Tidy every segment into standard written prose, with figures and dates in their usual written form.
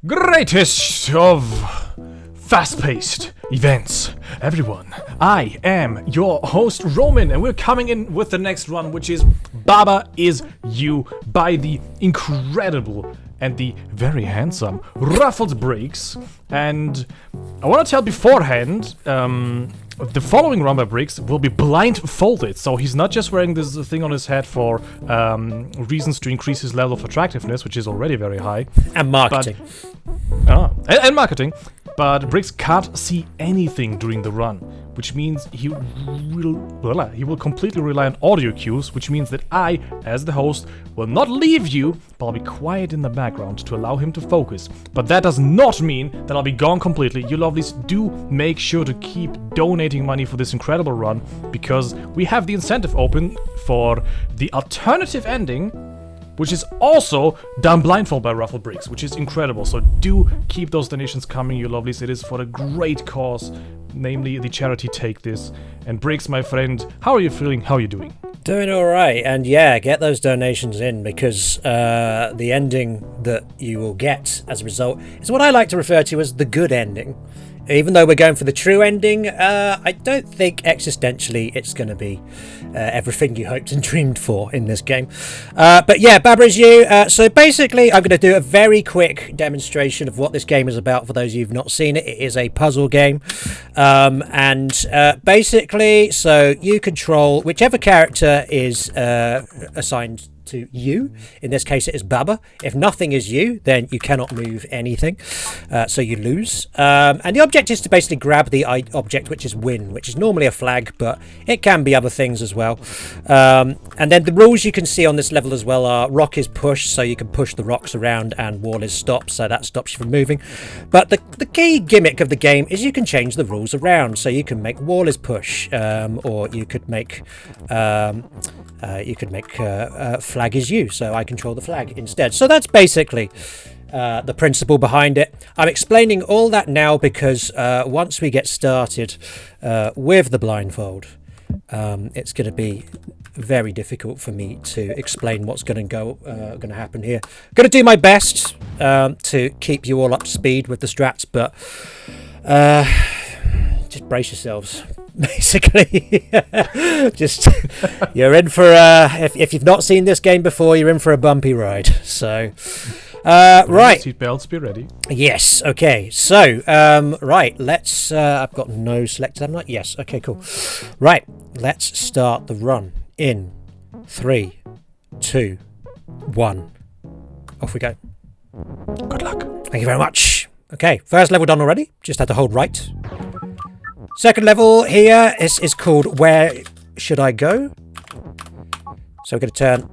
Greatest of fast-paced events. Everyone, I am your host Roman, and we're coming in with the next run, which is Baba Is You by the incredible and the very handsome RuffledBricks. And I want to tell beforehand, the following run by Bricks will be blindfolded, so he's not just wearing this thing on his head for reasons to increase his level of attractiveness, which is already very high. And marketing. And marketing. But Bricks can't see anything during the run, which means he will completely rely on audio cues, which means that I, as the host, will not leave you, but I'll be quiet in the background to allow him to focus. But that does not mean that I'll be gone completely. You lovelies, do make sure to keep donating money for this incredible run, because we have the incentive open for the alternative ending, which is also done blindfold by RuffledBricks, which is incredible. So do keep those donations coming, you lovelies. It is for a great cause, namely the charity Take This. And Bricks, my friend, how are you feeling? How are you doing? Doing all right. And yeah, get those donations in, because the ending that you will get as a result is what I like to refer to as the good ending. Even though we're going for the true ending, I don't think existentially it's going to be everything you hoped and dreamed for in this game. But yeah, Baba Is You. So basically, I'm going to do a very quick demonstration of what this game is about for those of you who've not seen it. It is a puzzle game. Basically, so you control whichever character is assigned to you. In this case, it is Baba. If nothing is you, then you cannot move anything, so you lose. And the object is to basically grab the object, which is win, which is normally a flag, but it can be other things as well. And then the rules you can see on this level as well are rock is push, so you can push the rocks around, and wall is stop, so that stops you from moving. But the key gimmick of the game is you can change the rules around, so you can make wall is push, or you could make flag is you, so I control the flag instead. So that's basically the principle behind it. I'm explaining all that now because once we get started with the blindfold, it's going to be very difficult for me to explain what's going to happen here. I'm going to do my best to keep you all up to speed with the strats, but just brace yourselves. Basically, just you're in for if you've not seen this game before, you're in for a bumpy ride. So, right, seatbelts, be ready. Yes. Okay. So, right. Let's. I've got no selected. I'm not. Yes. Okay. Cool. Right. Let's start the run in 3, 2, 1. Off we go. Good luck. Thank you very much. Okay. First level done already. Just had to hold right. Second level here is called Where Should I Go? So we're going to turn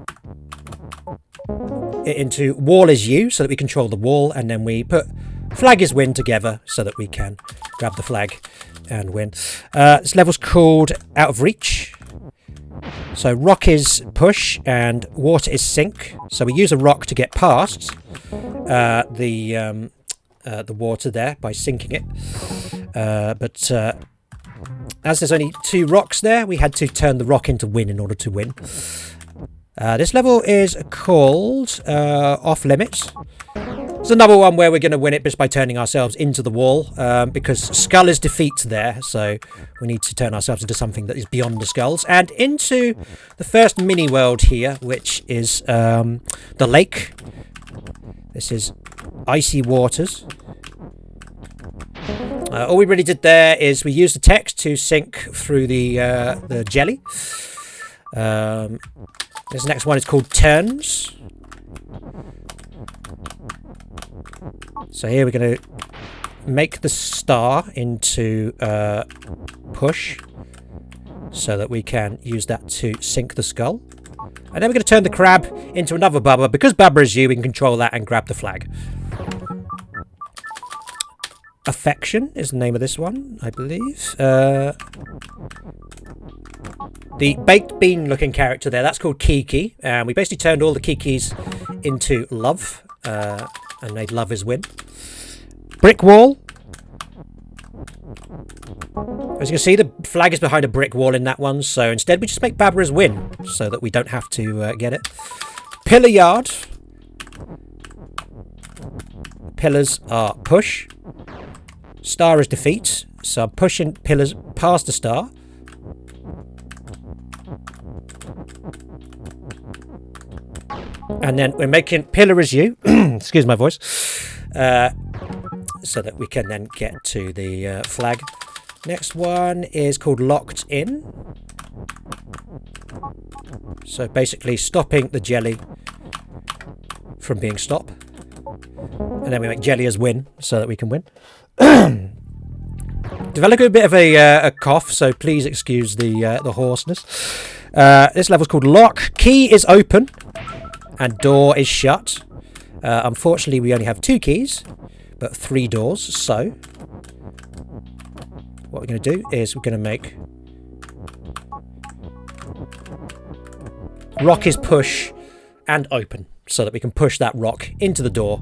it into Wall is You, so that we control the wall, and then we put Flag is Win together so that we can grab the flag and win. This level's called Out of Reach. So rock is push and water is sink. So we use a rock to get past the water there by sinking it. But as there's only 2 rocks there, we had to turn the rock into win in order to win. This level is called Off Limits. It's another one where we're going to win it just by turning ourselves into the wall, because skull is defeat there, so we need to turn ourselves into something that is beyond the skulls. And into the first mini world here, which is the lake. This is icy waters. All we really did there is we used the text to sink through the jelly. This next one is called Turns. So here we're going to make the star into push, so that we can use that to sink the skull. And then we're going to turn the crab into another Baba. Because Baba is you, we can control that and grab the flag. Affection is the name of this one, I believe. The baked bean looking character there, that's called Kiki. And we basically turned all the Kikis into love, and made love is win. Brick wall. As you can see, the flag is behind a brick wall in that one, so instead we just make Baba as win, so that we don't have to get it. Pillar yard. pillars are push. Star is defeat. So I'm pushing pillars past the star. And then we're making pillar is you. Excuse my voice. So that we can then get to the flag. Next one is called locked in. So basically stopping the jelly from being stop. And then we make jelly as win so that we can win. Developing a bit of a cough, so please excuse the hoarseness. This level's called lock. Key is open and door is shut. Unfortunately, we only have 2 keys, but 3 doors. So what we're going to do is we're going to make rock is push and open so that we can push that rock into the door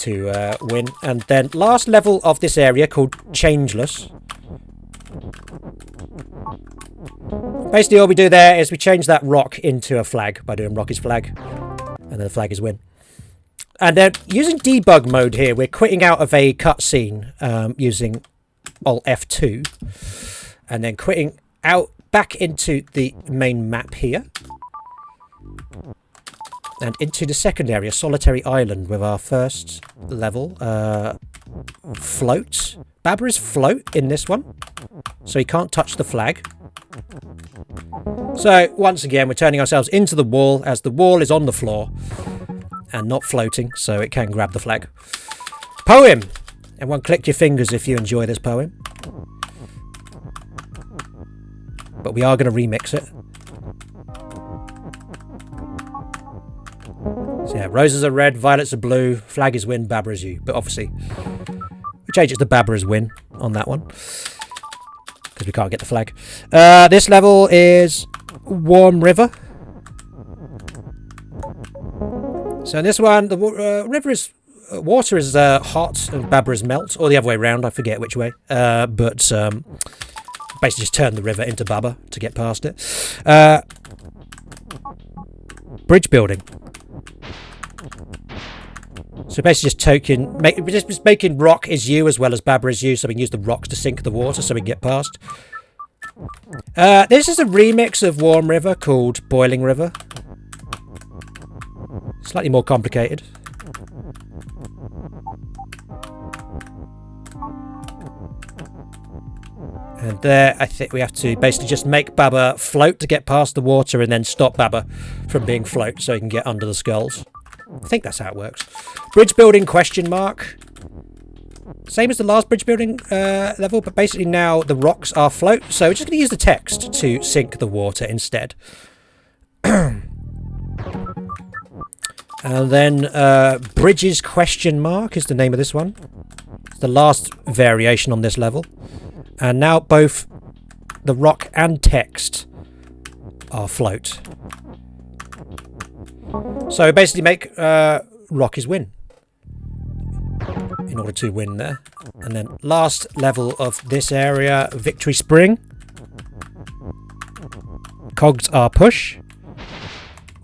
to win. And then last level of this area called changeless. Basically all we do there is we change that rock into a flag by doing rock is flag, and then the flag is win. And then using debug mode here, we're quitting out of a cutscene using Alt F2 and then quitting out back into the main map here and into the second area, Solitary Island, with our first level, float. Baba is float in this one, so he can't touch the flag. So once again, we're turning ourselves into the wall as the wall is on the floor and not floating, so it can grab the flag. Poem! Everyone click your fingers if you enjoy this poem. But we are going to remix it. So yeah, roses are red, violets are blue, flag is win, Baba is you. But obviously, we change it to Baba is win on that one, because we can't get the flag. This level is Warm River. So in this one, the river is... water is hot and Baba is melt, or the other way around, I forget which way. But basically just turn the river into Baba to get past it. Bridge building. So basically just making rock is you as well as Baba is you, so we can use the rocks to sink the water so we can get past. This is a remix of Warm River called Boiling River. Slightly more complicated. And there, I think we have to basically just make Baba float to get past the water and then stop Baba from being float so he can get under the skulls. I think that's how it works. Bridge building question mark. Same as the last bridge building level, but basically now the rocks are float. So we're just going to use the text to sink the water instead. And then bridges question mark is the name of this one. It's the last variation on this level. And now both the rock and text are float. So basically make rock is win in order to win there. And then last level of this area, Victory Spring. Cogs are push.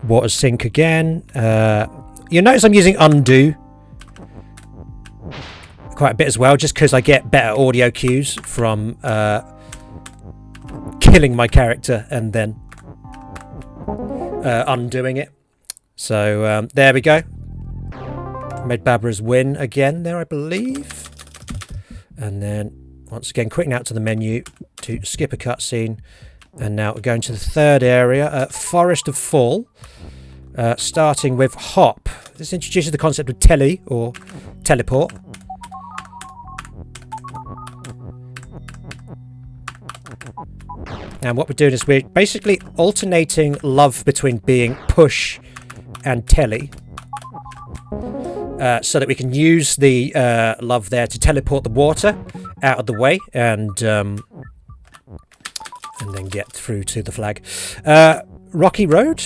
Water sink again. You'll notice I'm using undo quite a bit as well, just because I get better audio cues from killing my character and then undoing it. So there we go. Made Baba's win again there, I believe. And then once again quitting out to the menu to skip a cutscene. And now we're going to the third area, Forest of Fall. Starting with hop. This introduces the concept of tele or teleport. And what we're doing is we're basically alternating love between being push and telly, so that we can use the love there to teleport the water out of the way and then get through to the flag. Rocky Road.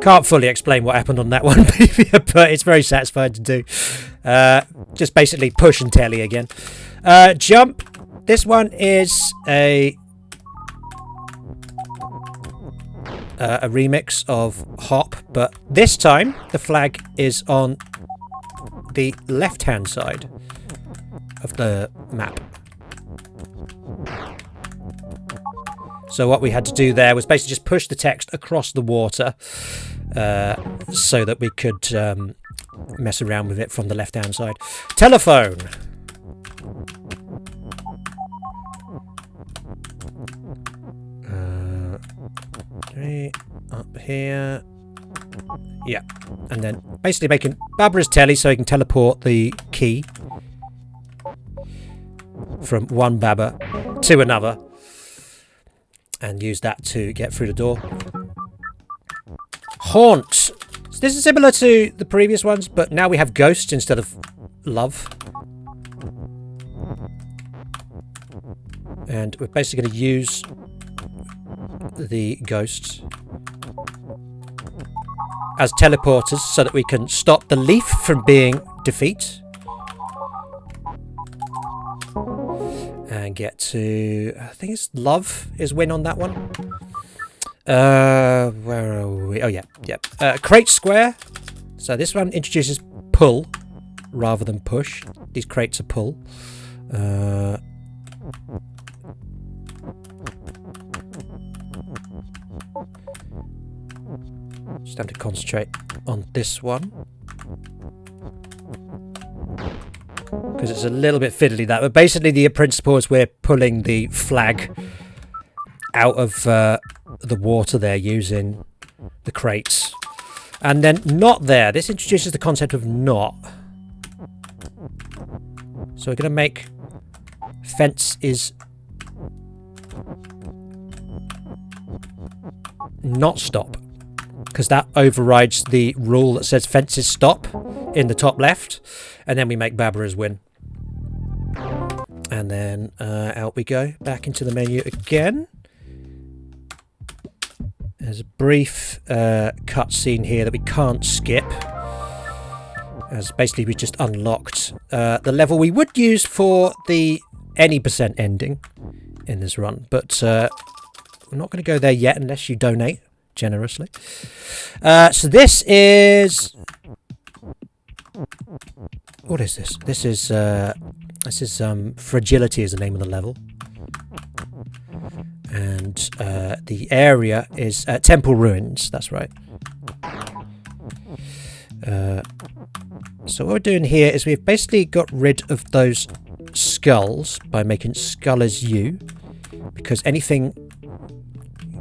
Can't fully explain what happened on that one, but it's very satisfying to do. Just basically push and telly again. Jump. This one is a a remix of Hop, but this time the flag is on the left-hand side of the map. So what we had to do there was basically just push the text across the water so that we could mess around with it from the left-hand side. Telephone. Up here. Yeah. And then basically making Barbara's telly so he can teleport the key from one Baba to another and use that to get through the door. Haunt. So this is similar to the previous ones, but now we have ghosts instead of love. And we're basically going to use the ghosts as teleporters so that we can stop the leaf from being defeat and get to, I think it's love is win on that one. Where are we? Oh yeah. Crate square. So this one introduces pull rather than push. These crates are pull. Just have to concentrate on this one because it's a little bit fiddly that, but basically the principle is we're pulling the flag out of the water there using the crates, and then not there. This introduces the concept of not. So we're going to make fence is not stop, because that overrides the rule that says fences stop in the top left, and then we make Barbara's win. And then out we go, back into the menu again. There's a brief cutscene here that we can't skip, as basically we just unlocked the level we would use for the any % ending in this run, but we're not going to go there yet unless you donate generously. So this is, what is this? This is Fragility is the name of the level, and the area is Temple Ruins. That's right. So what we're doing here is we've basically got rid of those skulls by making skull as you, because anything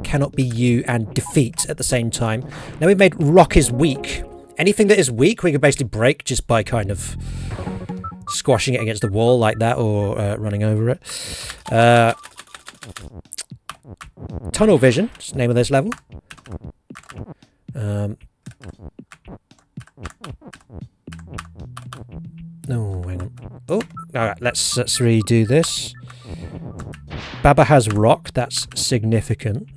cannot be you and defeat at the same time. Now we've made rock is weak. Anything that is weak we can basically break just by kind of squashing it against the wall like that, or running over it. Tunnel vision is the name of this level. No, hang on. Oh, alright, let's redo this. Baba has rock, that's significant.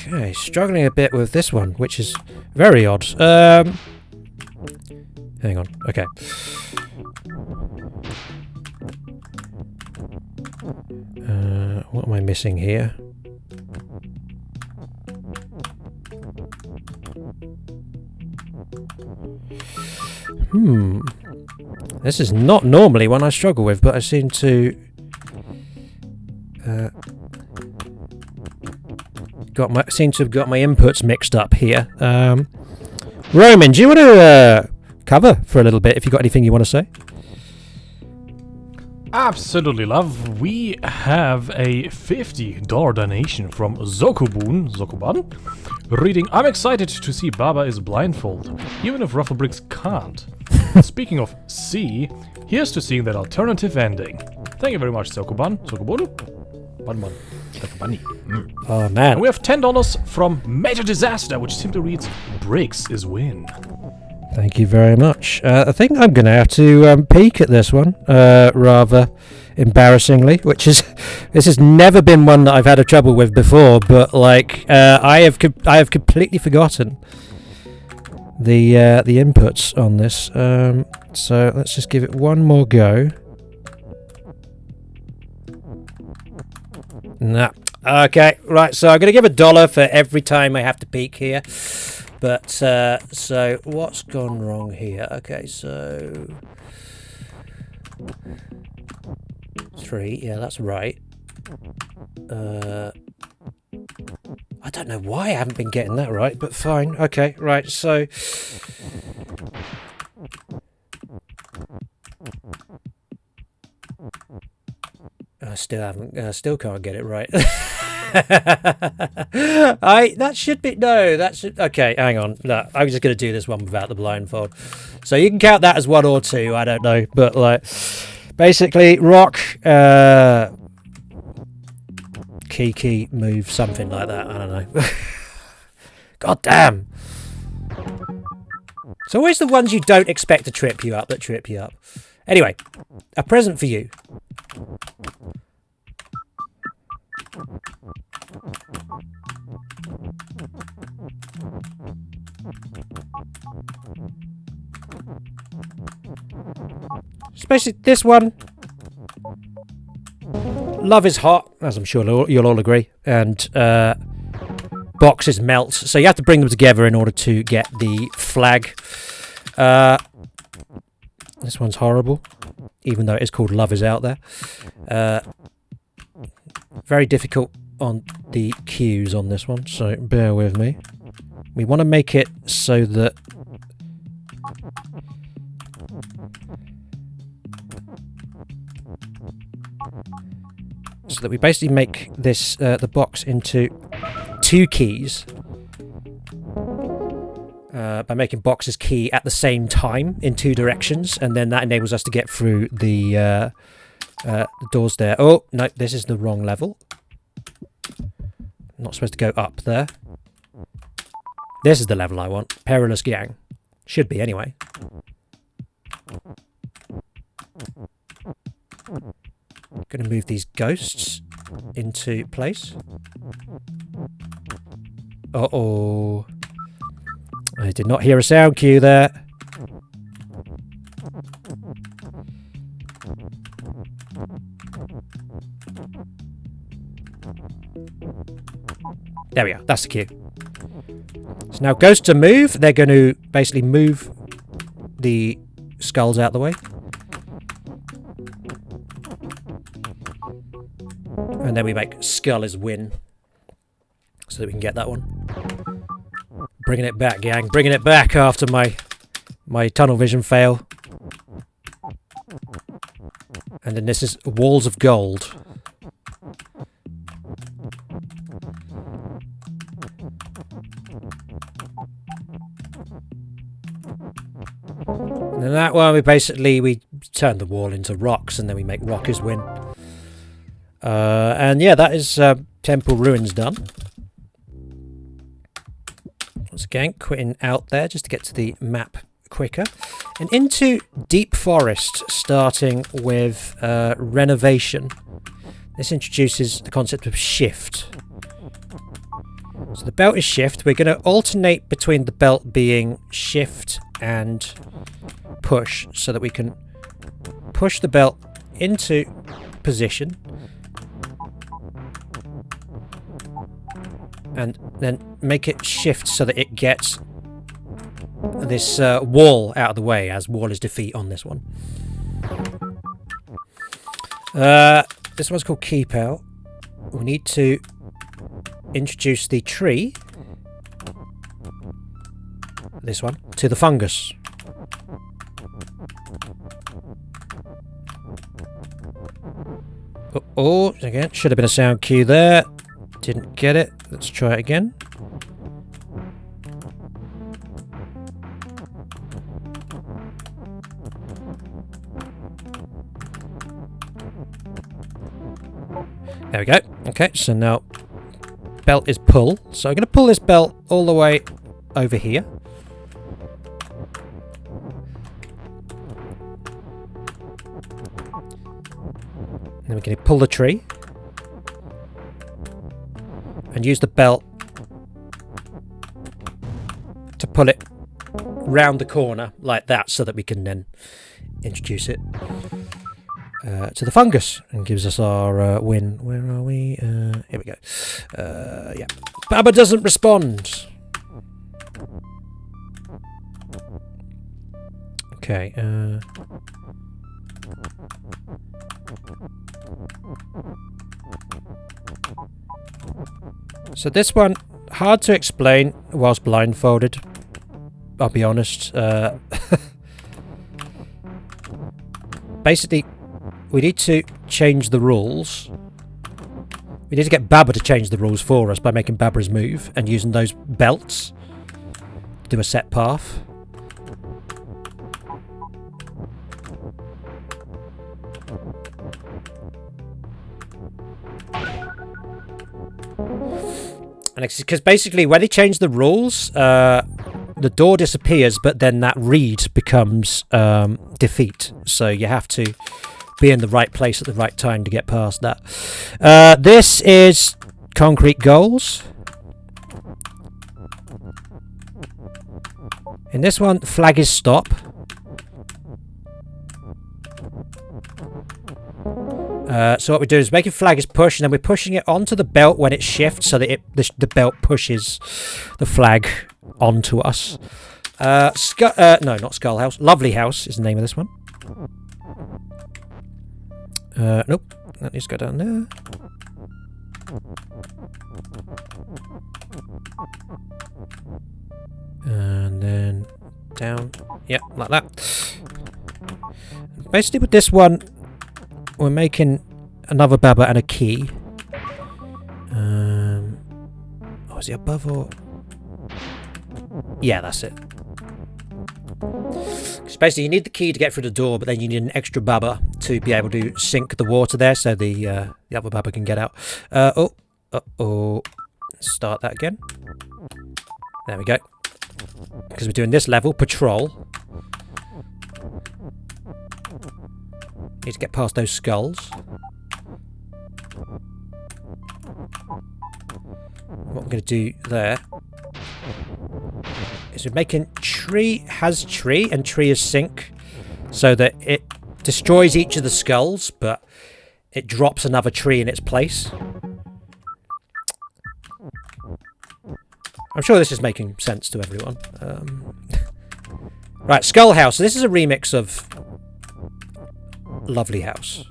Okay, struggling a bit with this one, which is very odd. Hang on, okay. What am I missing here? This is not normally one I struggle with, but I seem to seem to have got my inputs mixed up here. Roman, do you want to cover for a little bit if you've got anything you want to say? Absolutely, love. We have a $50 donation from Zokuban, reading, I'm excited to see Baba is blindfolded, even if RuffledBricks can't. Speaking of see, here's to seeing that alternative ending. Thank you very much, Zokuban. Oh, man. And we have $10 from Major Disaster, which simply reads, Bricks is win. Thank you very much. I think I'm going to have to peek at this one, rather embarrassingly, this has never been one that I've had a trouble with before, but like I have completely forgotten the inputs on this. So let's just give it one more go. Nah. Okay, right, so I'm going to give $1 for every time I have to peek here. But, so, what's gone wrong here? Okay, so... 3, yeah, that's right. I don't know why I haven't been getting that right, but fine. Okay, right, so... I still can't get it right. That should be, no, that should, okay, hang on. No, I'm just going to do this one without the blindfold. So you can count that as 1 or 2, I don't know, but like, basically, rock, key, move, something like that, I don't know. God damn. It's always the ones you don't expect to trip you up that trip you up. Anyway, a present for you. Especially this one. Love is hot, as I'm sure you'll all agree, and boxes melt, so you have to bring them together in order to get the flag. This one's horrible, even though it is called Love is Out There. Very difficult on the cues on this one, so bear with me. We want to make it so that we basically make this the box into 2 keys by making boxes key at the same time in 2 directions, and then that enables us to get through the doors there. Oh no, this is the wrong level. I'm not supposed to go up there. This is the level I want. Perilous Gang. Should be anyway. Going to move these ghosts into place. Uh-oh. I did not hear a sound cue there. There we go. That's the cue. So now ghosts to move. They're going to basically move the skulls out the way. And then we make skull is win. So that we can get that one. Bringing it back, gang. Bringing it back after my tunnel vision fail. And then this is walls of gold. And then that one, we turn the wall into rocks, and then we make rockers win. And yeah, that is Temple Ruins done. Once again, quitting out there just to get to the map quicker. And into Deep Forest, starting with Renovation. This introduces the concept of shift. So the belt is shift. We're going to alternate between the belt being shift and push, so that we can push the belt into position and then make it shift so that it gets this wall out of the way, as wall is defeat on this one. This one's called Keep Out. We need to introduce the tree, this one, to the fungus. Oh, again, should have been a sound cue there. Didn't get it. Let's try it again. There we go. Okay, so now belt is pull. So I'm going to pull this belt all the way over here. And then we're going to pull the tree. And use the belt to pull it round the corner like that, so that we can then introduce it. to the fungus and gives us our win. Where are we? Here we go. Yeah. Baba doesn't respond. Okay. So this one, hard to explain whilst blindfolded. I'll be honest. Basically, we need to change the rules. We need to get Baba to change the rules for us by making Baba's move and using those belts to do a set path. And it's because basically when they change the rules, the door disappears, but then that reed becomes defeat. So you have to be in the right place at the right time to get past that. This is concrete goals. In this one, flag is stop. So what we do is making flag is push, and then we're pushing it onto the belt when it shifts, so that the belt pushes the flag onto us. No, not Skull House. Lovely House is the name of this one. Nope. That needs to go down there. And then down. Yeah, like that. Basically with this one, we're making another Baba and a key. Oh, is it above or... Yeah, that's it. Because basically you need the key to get through the door, but then you need an extra Baba to be able to sink the water there so the other Baba can get out. Oh. Start that again. There we go. Because we're doing this level, patrol. Need to get past those skulls. What we're going to do there is we're making tree has tree and tree is sink, so that it destroys each of the skulls, but it drops another tree in its place. I'm sure this is making sense to everyone. Right, Skull House. So this is a remix of Lovely House.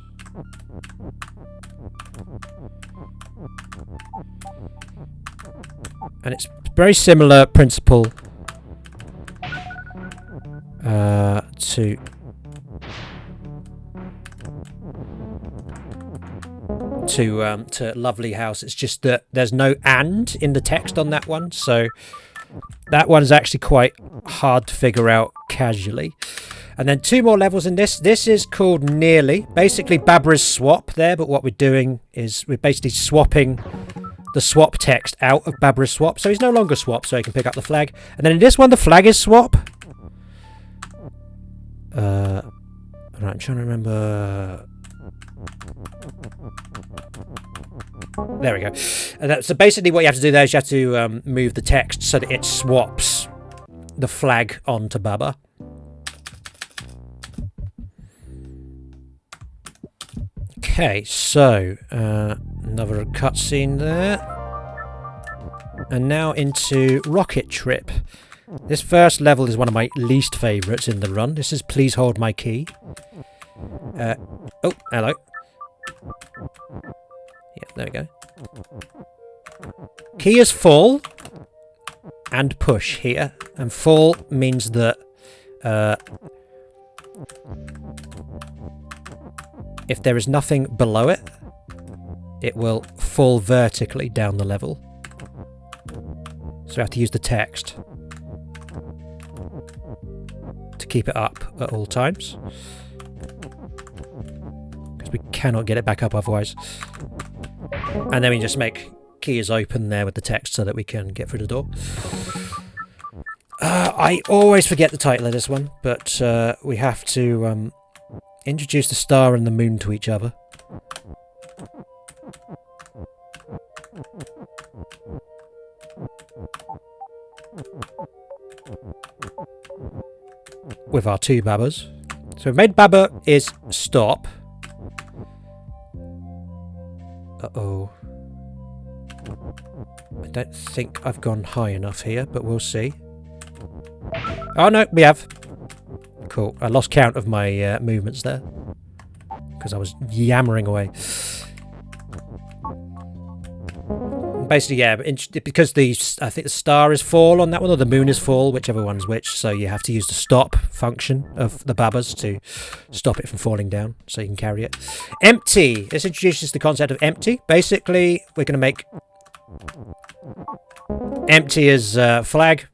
And it's very similar principle to Lovely House. It's just that there's no "and" in the text on that one, so that one is actually quite hard to figure out casually. And then 2 more levels in this. This is called Nearly. Basically, Babra's swap there, but what we're doing is we're basically swapping the swap text out of Babra's swap, so he's no longer swap, so he can pick up the flag. And then in this one, the flag is swap. Right, I'm trying to remember. There we go. And so basically what you have to do there is you have to move the text so that it swaps the flag onto Baba. Okay, so another cutscene there. And now into Rocket Trip. This first level is one of my least favourites in the run. This is Please Hold My Key. Oh, hello. Yeah, there we go. Key is full and push here. And full means that if there is nothing below it, it will fall vertically down the level. So we have to use the text to keep it up at all times, because we cannot get it back up otherwise. And then we just make key is open there with the text so that we can get through the door. I always forget the title of this one, but we have to introduce the star and the moon to each other. With our 2 Babas. So we've made Baba is stop. Uh-oh. I don't think I've gone high enough here, but we'll see. Oh no, we have. Cool. I lost count of my movements there. Because I was yammering away. Basically, yeah, because I think the star is fall on that one, or the moon is fall, whichever one's which, so you have to use the stop function of the babbas to stop it from falling down, so you can carry it. Empty! This introduces the concept of empty. Basically, we're going to make empty as flag,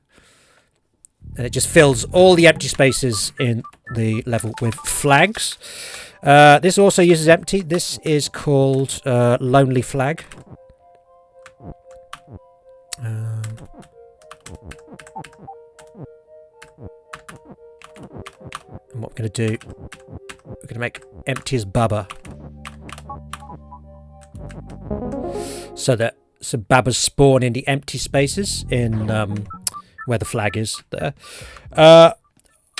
and it just fills all the empty spaces in the level with flags. This also uses empty. This is called lonely flag. And what we're going to do, we're going to make empty as Baba. So Babas spawn in the empty spaces in where the flag is there.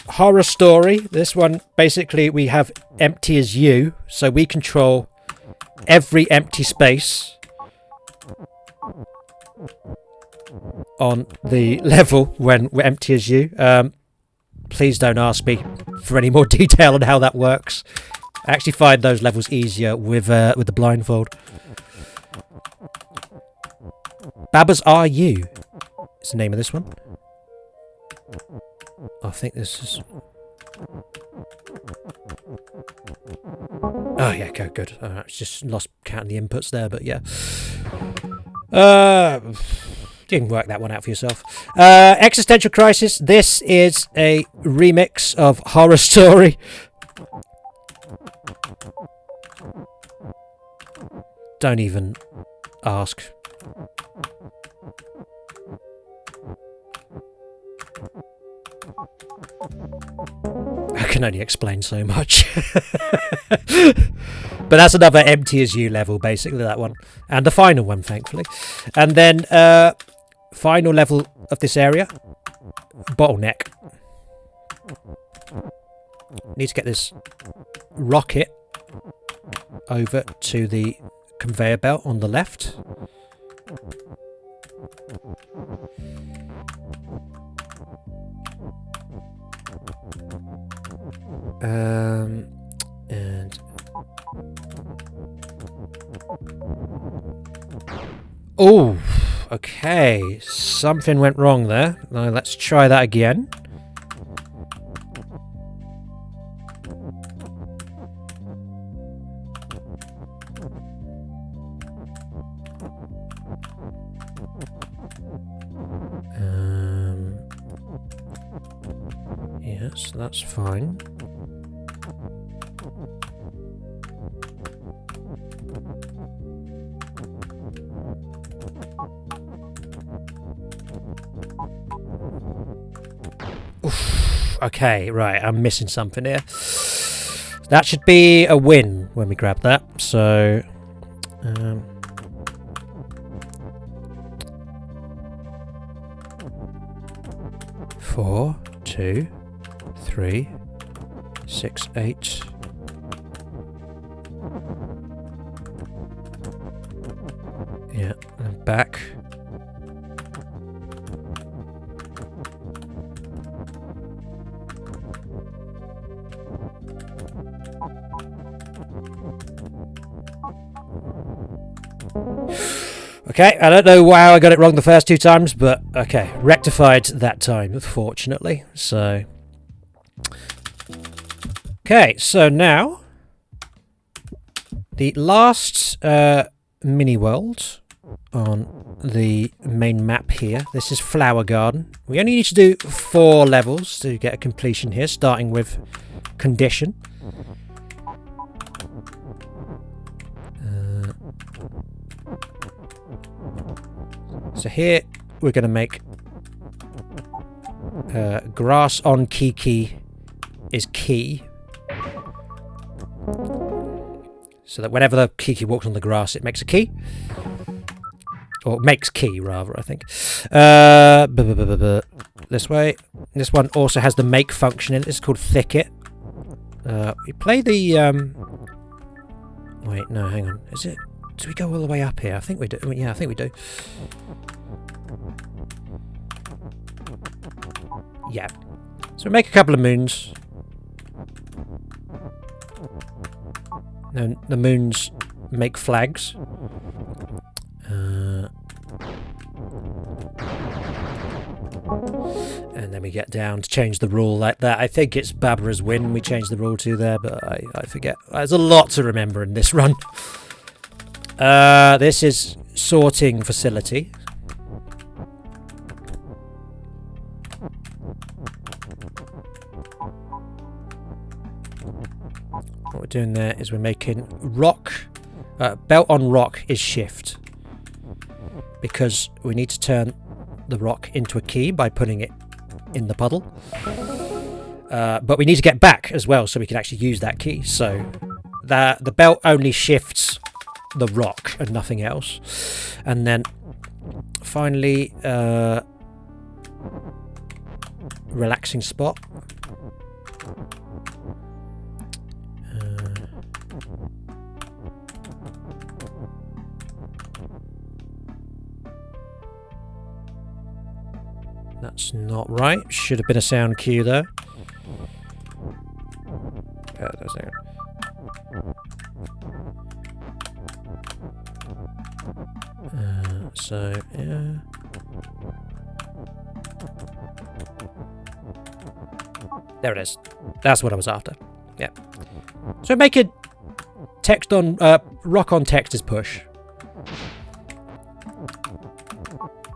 Horror story. This one, basically, we have empty as you. So we control every empty space on the level when we're empty as you. Please don't ask me for any more detail on how that works. I actually find those levels easier with the blindfold. Babas are you. It's the name of this one. I think this is... Oh yeah, good. Just lost count of the inputs there, but yeah. You can work that one out for yourself. Existential Crisis. This is a remix of Horror Story. Don't even ask. I can only explain so much. But that's another empty as you level, basically, that one. And the final one, thankfully. And then, final level of this area. Bottleneck. Need to get this rocket over to the conveyor belt on the left. And oh, okay, something went wrong there. Now let's try that again. Yes, that's fine. Oof, okay, right, I'm missing something here. That should be a win when we grab that, so... 4, 2, 3, 6, 8. Yeah, and back. Okay, I don't know how I got it wrong the first two times, but okay, rectified that time, fortunately. So, okay, so now the last mini world on the main map here. This is Flower Garden. We only need to do 4 levels to get a completion here, starting with Condition. So here we're going to make grass on Kiki is key. So that whenever the Kiki walks on the grass, it makes a key. Or makes key, rather, I think. This way. This one also has the make function in it. This is called Thicket. We play the... Wait, no, hang on. Is it do we go all the way up here? I think we do. Yeah, I think we do. Yeah. So we make a couple of moons. And the moons make flags. And then we get down to change the rule like that. I think it's Barbara's win we changed the rule to there, but I forget. There's a lot to remember in this run. This is sorting facility. What we're doing there is we're making rock. Belt on rock is shift. Because we need to turn the rock into a key by putting it in the puddle. But we need to get back as well so we can actually use that key. So the belt only shifts the rock and nothing else. And then finally relaxing spot. That's not right. Should have been a sound cue there. So, yeah. There it is. That's what I was after. Yeah. So make it text on rock on text is push.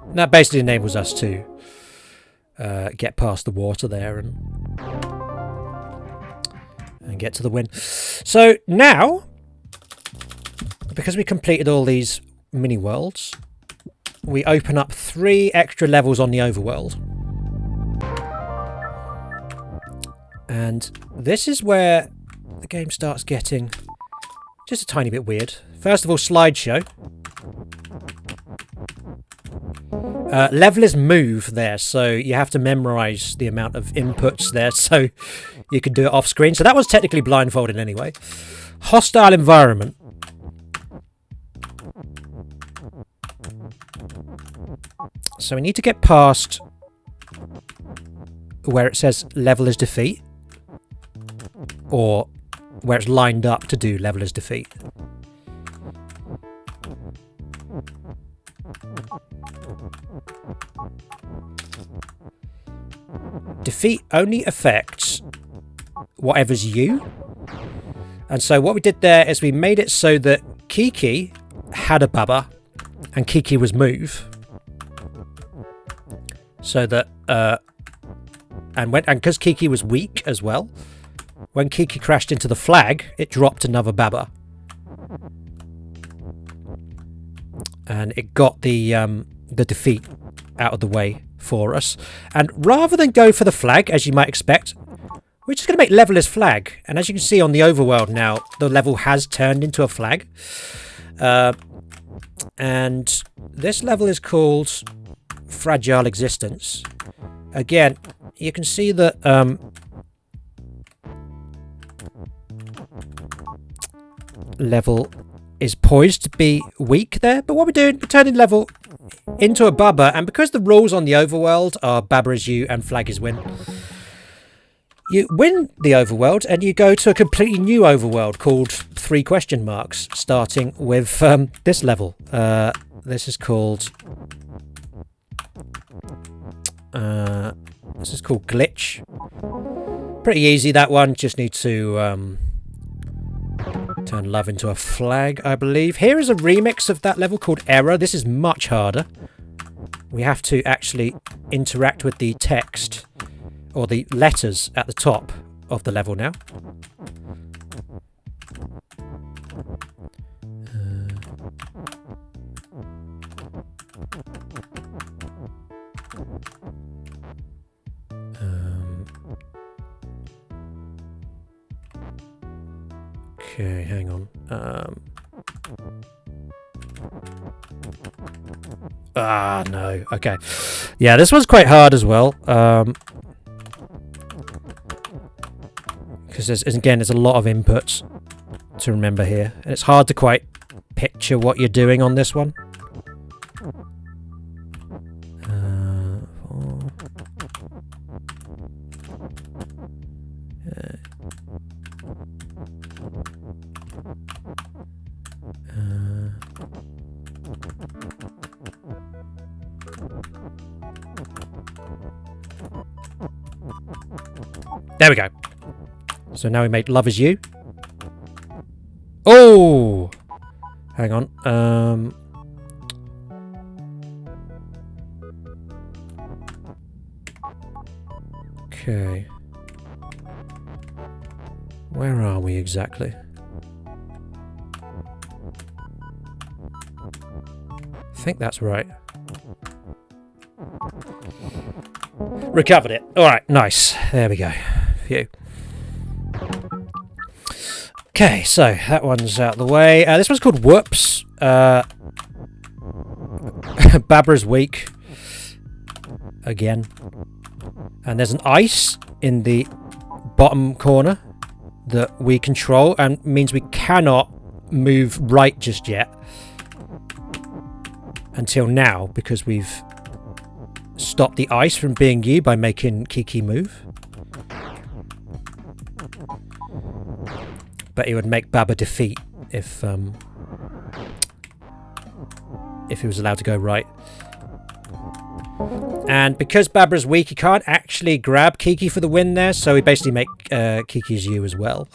And that basically enables us to get past the water there and get to the win. So now, because we completed all these mini worlds, we open up 3 extra levels on the overworld. And this is where the game starts getting just a tiny bit weird. First of all, slideshow. Levelers move there, so you have to memorize the amount of inputs there so you can do it off screen. So that was technically blindfolded anyway. Hostile environment. So we need to get past where it says levelers defeat, or where it's lined up to do levelers defeat. Defeat only affects whatever's you. And so what we did there is we made it so that Kiki had a baba and Kiki was move. So that and because Kiki was weak as well, when Kiki crashed into the flag, it dropped another baba. And it got the defeat out of the way for us. And rather than go for the flag, as you might expect, we're just going to make leveler's flag. And as you can see on the overworld now, the level has turned into a flag. And this level is called Fragile Existence. Again, you can see that level is poised to be weak there, but what we're doing, we're turning level into a baba, and because the rules on the overworld are baba is you and flag is win, you win the overworld and you go to a completely new overworld called 3 question marks, starting with this level. This is called glitch. Pretty easy, that one. Just need to turn love into a flag, I believe. Here is a remix of that level called Error. This is much harder. We have to actually interact with the text or the letters at the top of the level now. Okay, hang on. No. Okay. Yeah, this one's quite hard as well. Because there's a lot of inputs to remember here. And it's hard to quite picture what you're doing on this one. There we go. So now we made Love Is You. Oh! Hang on. Okay. Where are we exactly? I think that's right. Recovered it. Alright, nice. There we go. Phew. Okay, so that one's out of the way. This one's called Whoops. Babra's weak. Again. And there's an ice in the bottom corner that we control and means we cannot move right just yet. Until now, because we've stopped the ice from being you by making Kiki move. But it would make Baba defeat if he was allowed to go right. And because Babra's weak, he can't actually grab Kiki for the win there, so we basically make Kiki's you as well,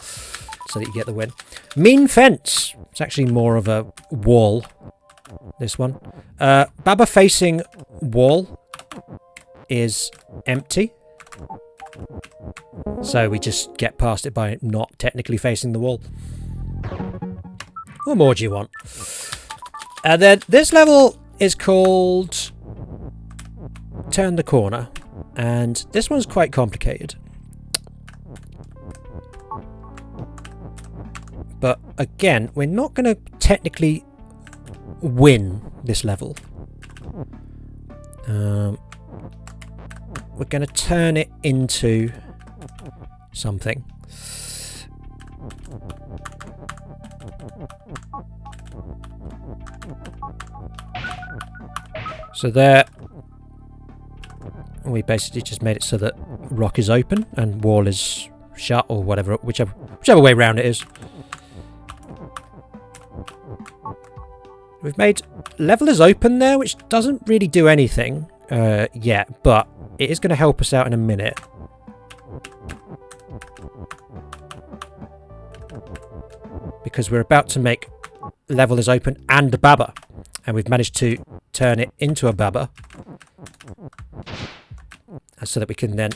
so that you get the win. Mean Fence. It's actually more of a wall, this one. Baba facing wall is empty. So we just get past it by not technically facing the wall. What more do you want? And then this level is called Turn the Corner. And this one's quite complicated. But again, we're not going to technically win this level. We're going to turn it into something. So there, we basically just made it so that rock is open and wall is shut, or whatever, whichever way round it is. We've made level is open there, which doesn't really do anything yet, but it is going to help us out in a minute. Because we're about to make level is open and a Baba. And we've managed to turn it into a Baba. So that we can then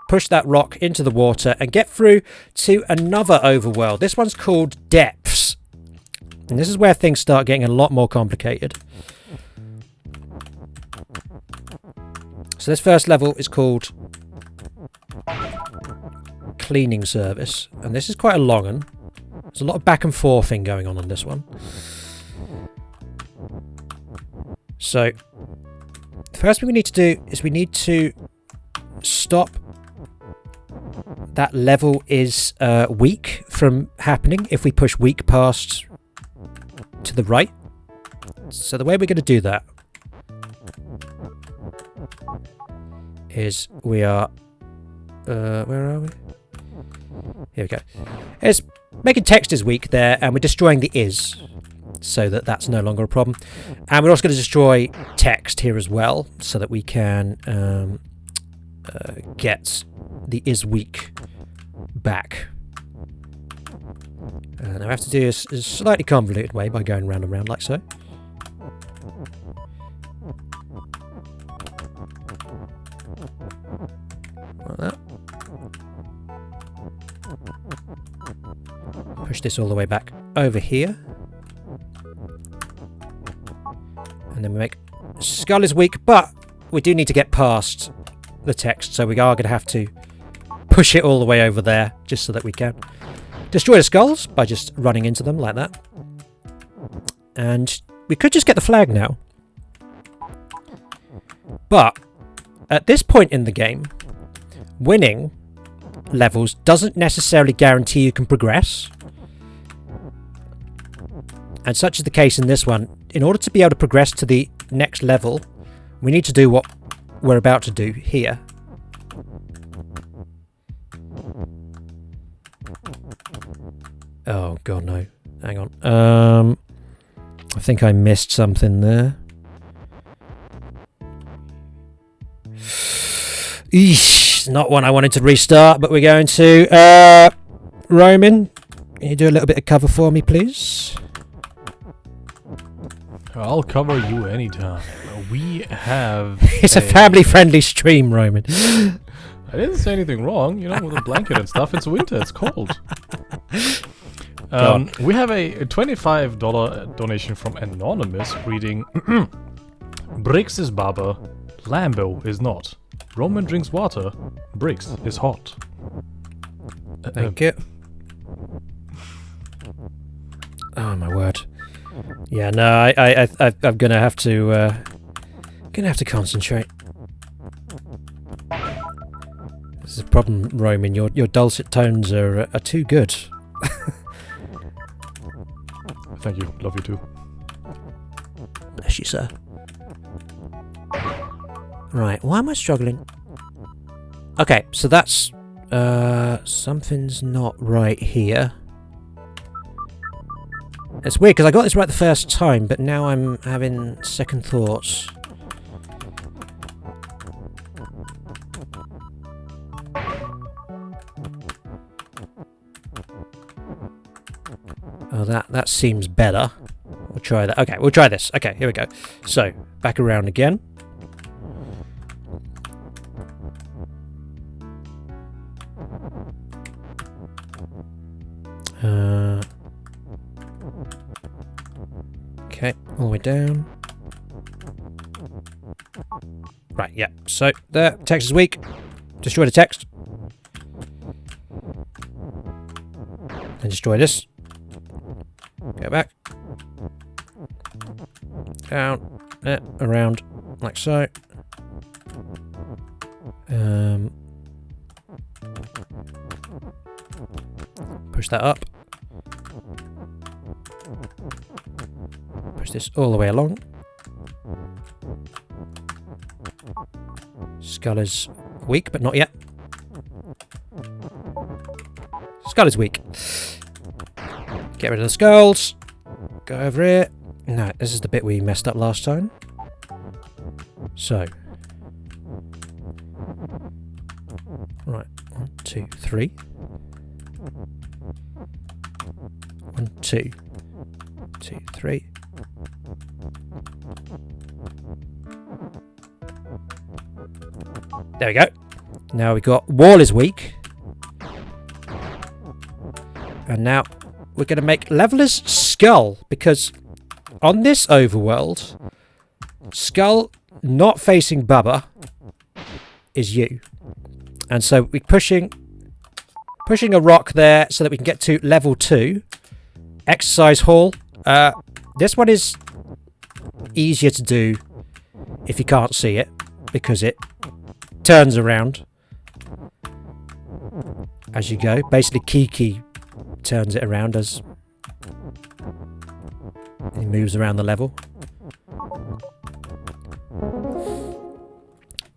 push that rock into the water and get through to another overworld. This one's called Depths. And this is where things start getting a lot more complicated. So this first level is called Cleaning Service. And this is quite a long one. There's a lot of back and forthing going on this one. So, the first thing we need to do is we need to stop that level is weak from happening if we push weak past to the right. So the way we're going to do that is we are... where are we? Here we go. It's making text is weak there, and we're destroying the is, so that that's no longer a problem. And we're also going to destroy text here as well, so that we can get the is weak back. Now I have to do this a slightly convoluted way by going round and round like so. Like that. Push this all the way back over here. And then we make skull is weak, but we do need to get past the text, so we are going to have to push it all the way over there, just so that we can destroy the skulls by just running into them like that. And we could just get the flag now. But at this point in the game, winning levels doesn't necessarily guarantee you can progress. And such is the case in this one. In order to be able to progress to the next level, we need to do what we're about to do here. Oh god, no. Hang on. I think I missed something there. Eesh, not one I wanted to restart, but we're going to. Roman, can you do a little bit of cover for me, please? I'll cover you anytime. We have... It's a family-friendly stream, Roman. I didn't say anything wrong, you know, with a blanket and stuff. It's winter, it's cold. We have a $25 donation from Anonymous reading... Bricks is Baba, Lambo is not. Roman drinks water, Bricks is hot. Thank you. Oh my word. Yeah, no, I'm gonna have to concentrate. This is a problem, Roman. Your dulcet tones are too good. Thank you. Love you too. Bless you, sir. Right, why am I struggling? Okay, so that's something's not right here. It's weird because I got this right the first time, but now I'm having second thoughts. Oh, that seems better. We'll try that. Okay, we'll try this. Okay, here we go. So, back around again. Okay, all the way down. Right, yeah. So, there. Text is weak. Destroy the text. And destroy this. Go back. Down. Around. Like so. Push that up. Push this all the way along. Skull is weak, but not yet. Skull is weak. Get rid of the skulls. Go over here. No, this is the bit we messed up last time. So. Right. 1, 2, 3. 1, 2. 2, 3. There we go. Now we got wall is weak. And now we're going to make leveler's skull, because on this overworld, skull not facing Bubba is you. And so we're pushing a rock there so that we can get to level 2. Exercise hall. This one is easier to do if you can't see it, because it turns around as you go. Basically, Kiki turns it around as he moves around the level.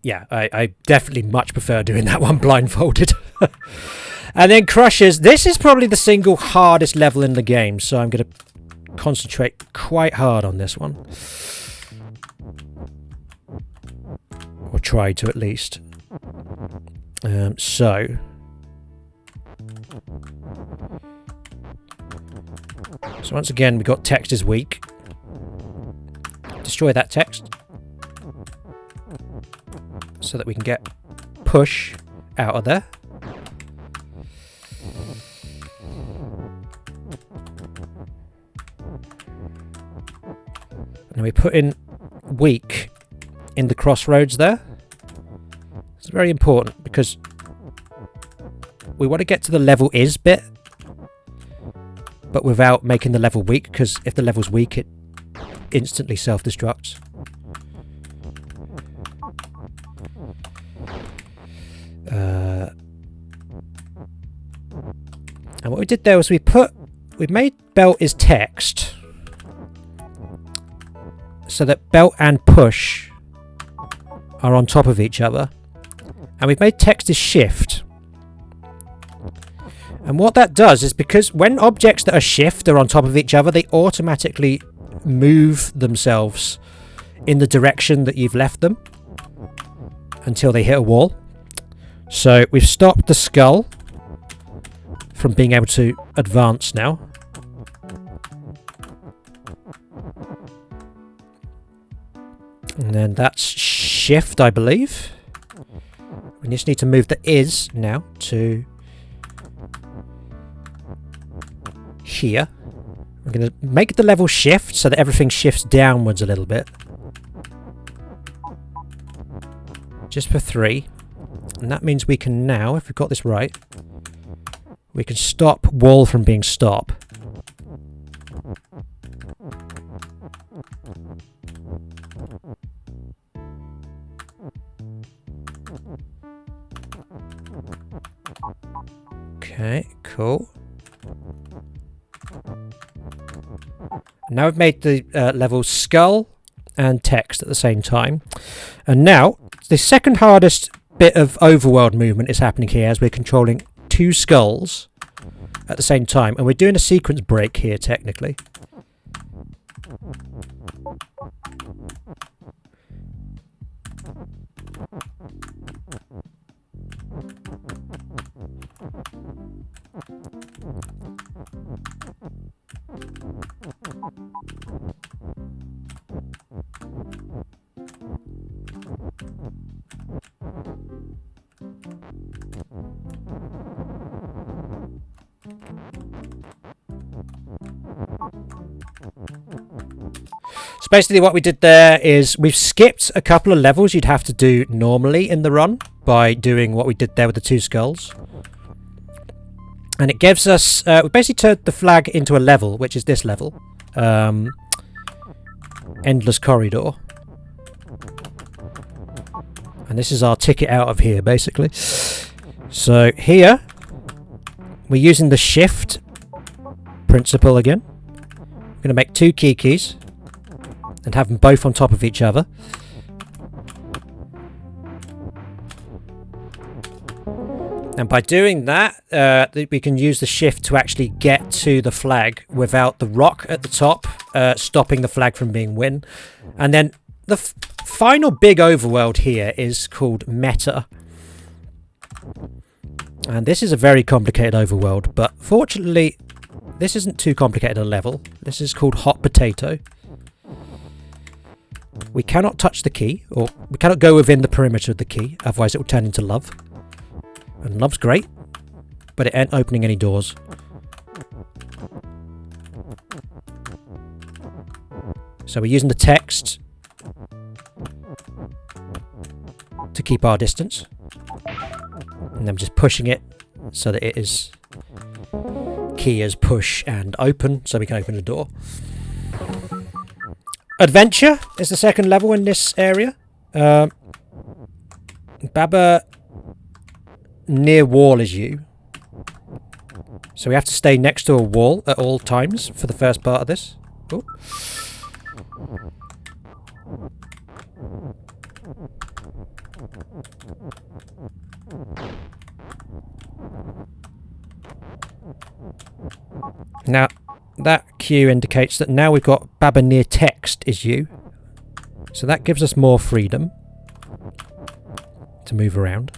Yeah, I definitely much prefer doing that one blindfolded. And then Crushers. This is probably the single hardest level in the game, so I'm going to concentrate quite hard on this one. Or try to, at least. So once again, we've got text is weak. Destroy that text. So that we can get push out of there. And we put in weak in the crossroads there. It's very important because we want to get to the level is bit, but without making the level weak, because if the level's weak, it instantly self-destructs. And what we did there was we made belt is text. so that belt and push are on top of each other. And we've made text is shift. And what that does is because when objects that are shift are on top of each other, they automatically move themselves in the direction that you've left them until they hit a wall. So we've stopped the skull from being able to advance now. And then that's shift, I believe. We just need to move the is now to here. We're going to make the level shift so that everything shifts downwards a little bit. Just for 3. And that means we can now, if we've got this right, we can stop wall from being stop. Okay, cool. Now we've made the level skull and text at the same time. And now, the second hardest bit of overworld movement is happening here as we're controlling 2 skulls at the same time. And we're doing a sequence break here, technically. So basically what we did there is we've skipped a couple of levels you'd have to do normally in the run by doing what we did there with the 2 skulls. And it gives us... we basically turned the flag into a level, which is this level. Endless corridor. And this is our ticket out of here, basically. So here, we're using the shift principle again. We're going to make 2 key keys and have them both on top of each other. And by doing that, we can use the shift to actually get to the flag without the rock at the top stopping the flag from being win. And then the final big overworld here is called meta. And this is a very complicated overworld, but fortunately this isn't too complicated a level. This is called hot potato. We cannot touch the key, or we cannot go within the perimeter of the key, otherwise it will turn into love. And love's great, but it ain't opening any doors. So we're using the text to keep our distance. And then just pushing it so that it is key as push and open, so we can open the door. Adventure is the second level in this area. Baba near wall is you. So we have to stay next to a wall at all times for the first part of this. Ooh. Now, that cue indicates that now we've got Baba near text is you. So that gives us more freedom to move around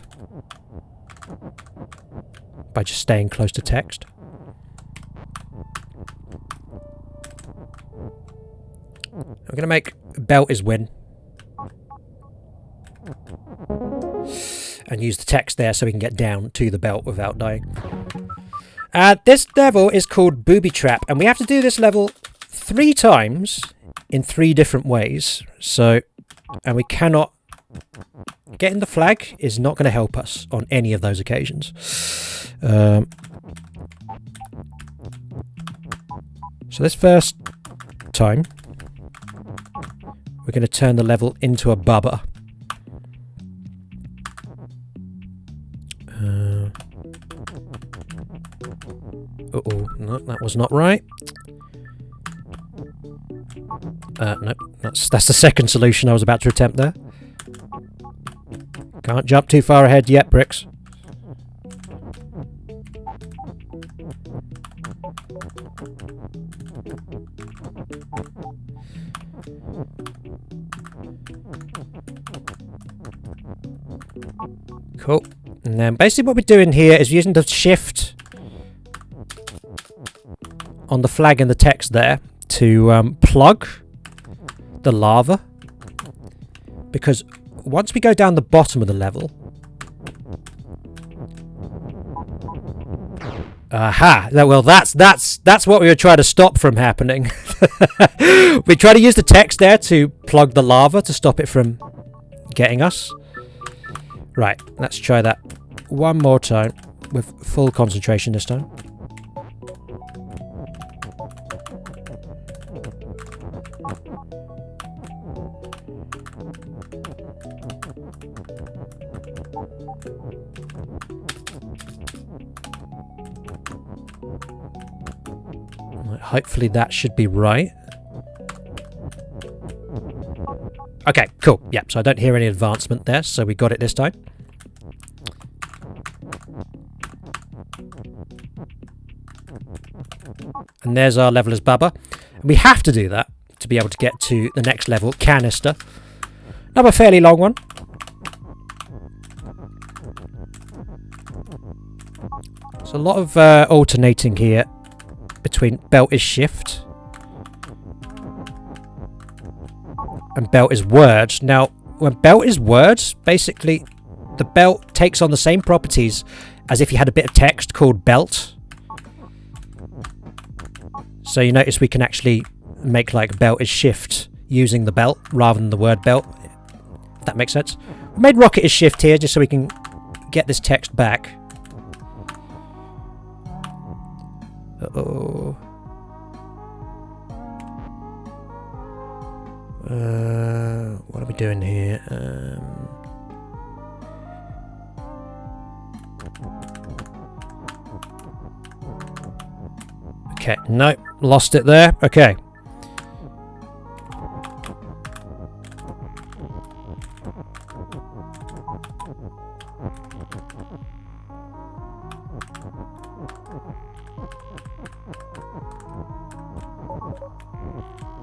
by just staying close to text. We're going to make belt is win. And use the text there so we can get down to the belt without dying. This level is called Booby Trap, and we have to do this level 3 times in 3 different ways. So, and we cannot... Getting the flag is not going to help us on any of those occasions. So this first time, we're going to turn the level into a bubba. Uh-oh, no, that was not right. No, that's the second solution I was about to attempt there. Can't jump too far ahead yet, Bricks. Cool. And then basically what we're doing here is using the shift on the flag and the text there to plug the lava. Because once we go down the bottom of the level... Aha! Well, that's what we were trying to stop from happening. We try to use the text there to plug the lava to stop it from getting us. Right, let's try that one more time with full concentration this time. Hopefully that should be right. Okay, cool. Yep, so I don't hear any advancement there, so we got it this time. And there's our level as Baba. And we have to do that to be able to get to the next level, Canister. Another fairly long one. There's a lot of alternating here between belt is shift and belt is word. Now, when belt is words, basically the belt takes on the same properties as if you had a bit of text called belt. So you notice we can actually make like belt is shift using the belt rather than the word belt. If that makes sense. We made rocket is shift here just so we can get this text back. Uh-oh. What are we doing here? Okay, nope, lost it there. Okay.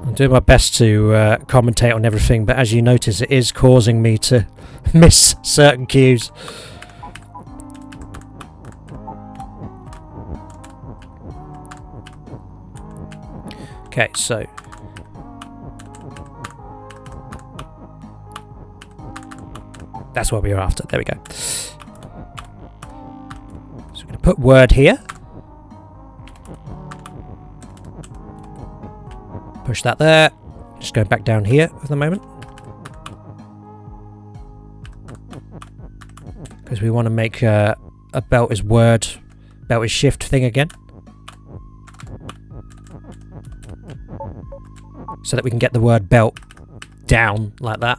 I'm doing my best to commentate on everything, but as you notice, it is causing me to miss certain cues. Okay, so that's what we were after. There we go. So we're going to put word here. Push that there. Just going back down here for the moment. Because we want to make a belt is word, belt is shift thing again. So that we can get the word belt down like that.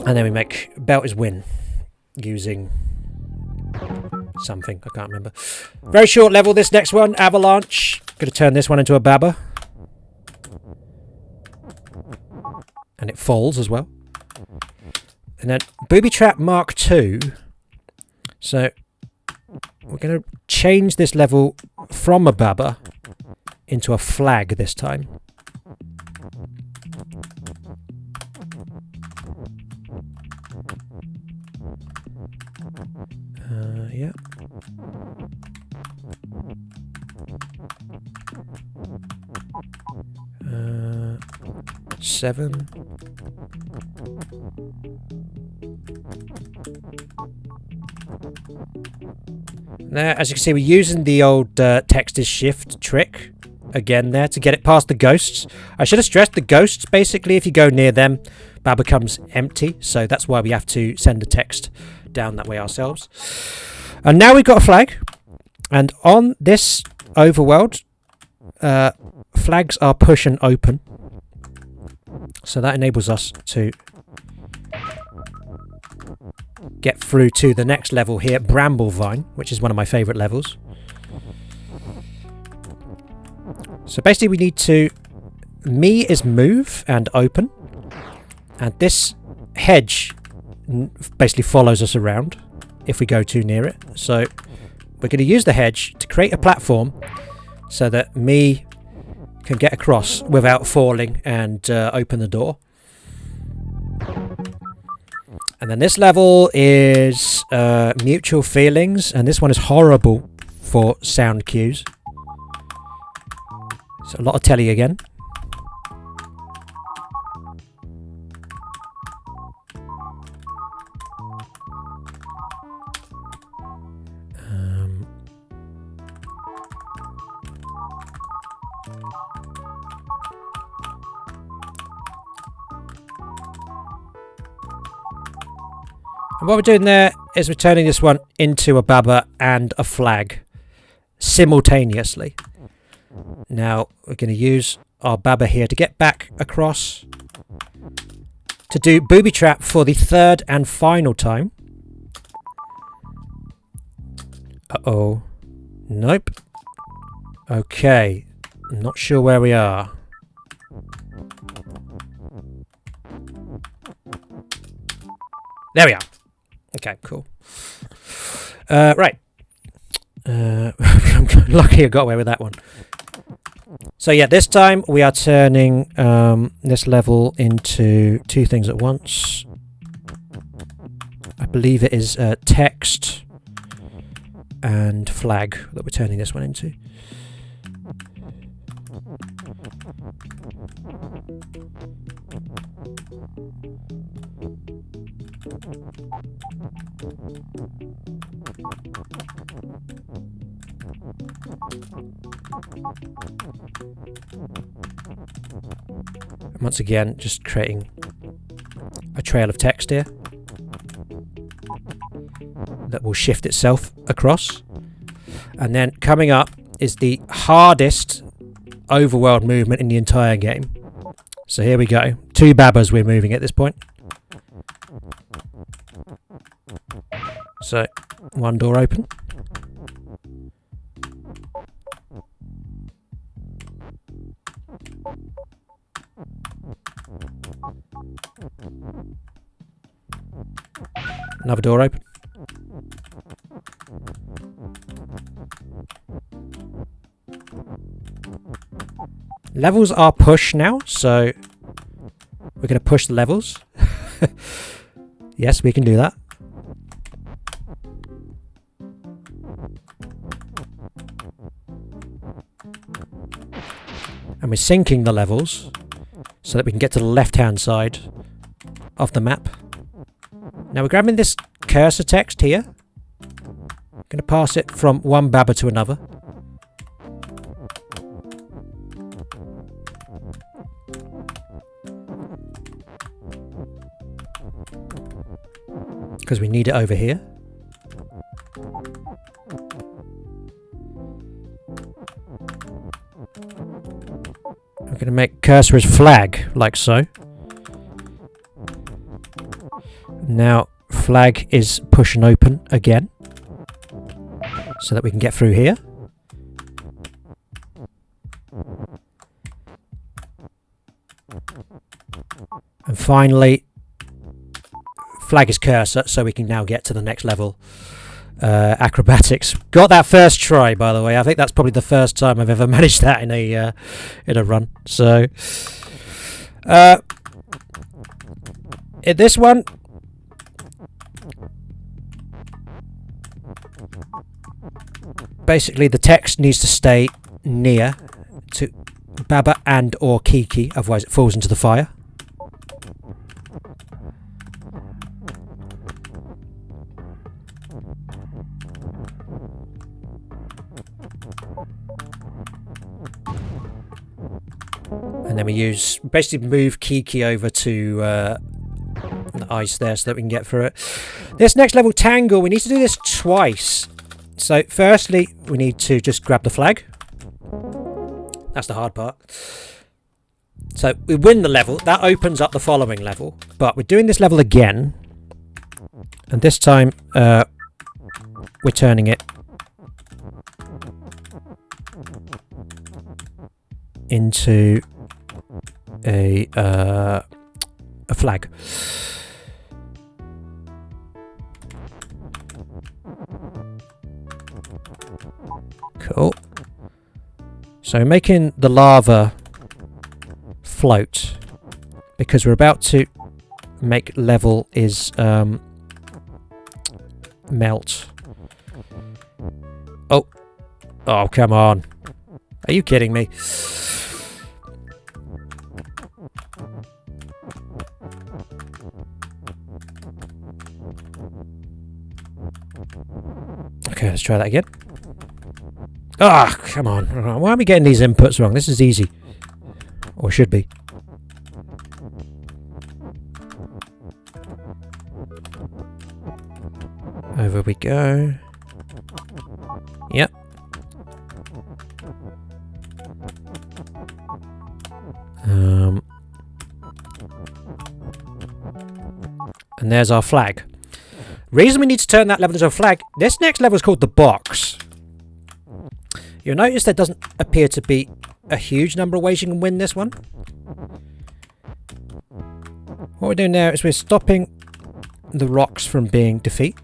And then we make belt is win using something. I can't remember. Very short level, this next one. Avalanche. Going to turn this one into a Baba. And it falls as well. And then Booby Trap Mark II. So we're going to change this level from a Baba into a flag this time. Yeah. Seven. Now, as you can see, we're using the old text is shift trick again there to get it past the ghosts. I should have stressed the ghosts, basically, if you go near them, Baba becomes empty. So that's why we have to send the text down that way ourselves. And now we've got a flag. And on this overworld, flags are push and open. So that enables us to get through to the next level here, Bramblevine, which is one of my favourite levels. So basically we need to... Me is move and open. And this hedge basically follows us around if we go too near it. So we're going to use the hedge to create a platform so that me can get across without falling and open the door. And then this level is Mutual Feelings, and this one is horrible for sound cues. So a lot of telly again. And what we're doing there is we're turning this one into a Baba and a flag simultaneously. Now we're going to use our Baba here to get back across to do Booby Trap for the third and final time. Uh-oh. Nope. Okay. I'm not sure where we are. There we are. Okay, cool. Right. I'm lucky I got away with that one. So yeah, this time we are turning this level into two things at once. I believe it is text and flag that we're turning this one into. And once again, just creating a trail of text here that will shift itself across. And then coming up is the hardest overworld movement in the entire game. So here we go. Two Babas we're moving at this point. So, one door open. Another door open. Levels are push now, so we're going to push the levels. Yes, we can do that. And we're syncing the levels so that we can get to the left-hand side of the map. Now we're grabbing this cursor text here. I'm going to pass it from one Baba to another. Because we need it over here. I'm going to make cursor as flag, like so. Now flag is push and open again, so that we can get through here. And finally, flag is cursor, so we can now get to the next level. Acrobatics. Got that first try, by the way. I think that's probably the first time I've ever managed that in a run. So, in this one, basically the text needs to stay near to Baba and or Kiki, otherwise it falls into the fire. And then we basically move Kiki over to the ice there so that we can get through it. This next level, Tangle, we need to do this twice. So firstly, we need to just grab the flag. That's the hard part. So we win the level. That opens up the following level. But we're doing this level again. And this time, we're turning it into a flag. Cool. So making the lava float because we're about to make level is melt. Oh, come on. Are you kidding me? Okay, let's try that again. Come on. Why are we getting these inputs wrong? This is easy. Or should be. Over we go. Yep. And there's our flag. Reason we need to turn that level into a flag, this next level is called the box. You'll notice there doesn't appear to be a huge number of ways you can win this one. What we're doing now is we're stopping the rocks from being defeat.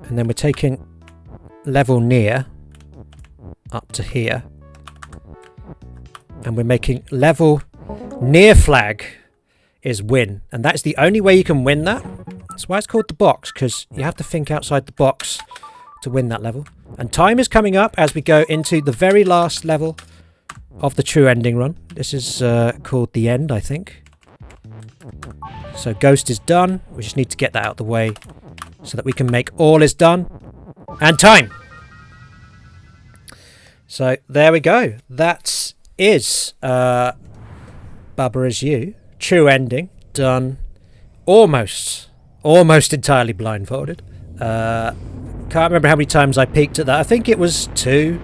And then we're taking level near up to here. And we're making level near flag is win. And that's the only way you can win that. That's why it's called the box, because you have to think outside the box to win that level. And time is coming up as we go into the very last level of the true ending run. This is called the end, I think. So Ghost is done. We just need to get that out of the way so that we can make all is done. And time! So there we go. That is Baba Is You. True ending. Done. Almost entirely blindfolded. Can't remember how many times I peeked at that. I think it was 2.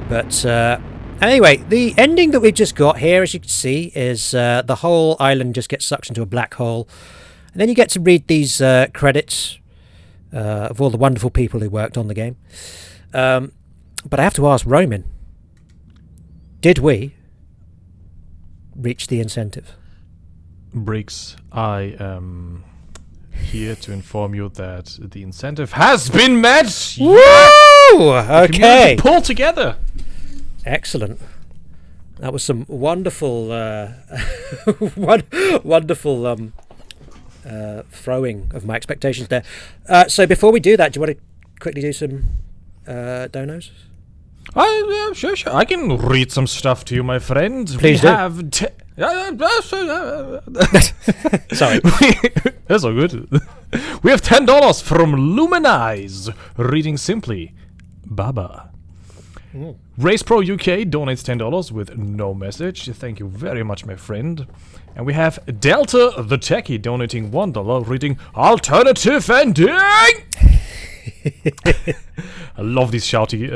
But anyway, the ending that we've just got here, as you can see, is the whole island just gets sucked into a black hole. And then you get to read these credits of all the wonderful people who worked on the game. But I have to ask Roman, did we reach the incentive? Bricks, I am here to inform you that the incentive has been met. Woo! Okay. Pull together. Excellent. That was some wonderful, wonderful throwing of my expectations there. So before we do that, do you want to quickly do some donos? Yeah, sure. I can read some stuff to you, my friend. Please do. Sorry. That's all good. We have $10 from Luminize. Reading simply, Baba. Race Pro UK donates $10 with no message. Thank you very much, my friend. And we have Delta the Techie donating $1, reading Alternative Ending. I love these shouty